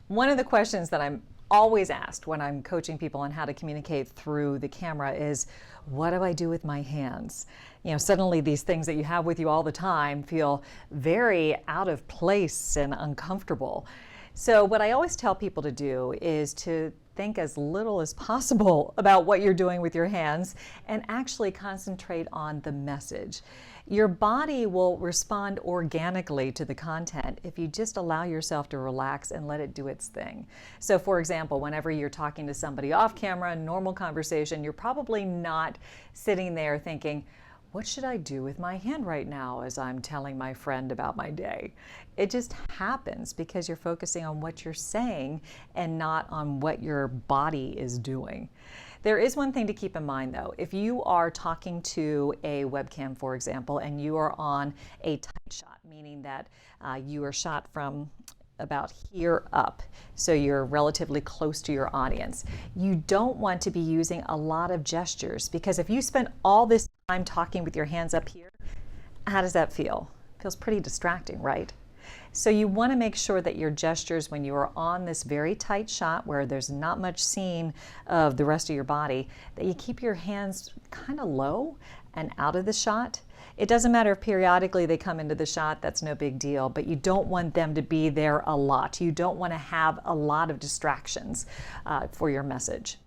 One of the questions that I'm always asked when I'm coaching people on how to communicate through the camera is, what do I do with my hands? You know, suddenly these things that you have with you all the time feel very out of place and uncomfortable. So what I always tell people to do is to think as little as possible about what you're doing with your hands and actually concentrate on the message. Your body will respond organically to the content if you just allow yourself to relax and let it do its thing. So for example, whenever you're talking to somebody off camera, normal conversation, you're probably not sitting there thinking, what should I do with my hand right now as I'm telling my friend about my day? It just happens because you're focusing on what you're saying and not on what your body is doing. There is one thing to keep in mind though. If you are talking to a webcam, for example, and you are on a tight shot, meaning that you are shot from about here up, so you're relatively close to your audience. You don't want to be using a lot of gestures, because if you spend all this time talking with your hands up here, how does that feel? Feels pretty distracting, right? So you want to make sure that your gestures, when you are on this very tight shot where there's not much seen of the rest of your body, that you keep your hands kind of low and out of the shot. It doesn't matter if periodically they come into the shot, that's no big deal, but you don't want them to be there a lot. You don't want to have a lot of distractions for your message.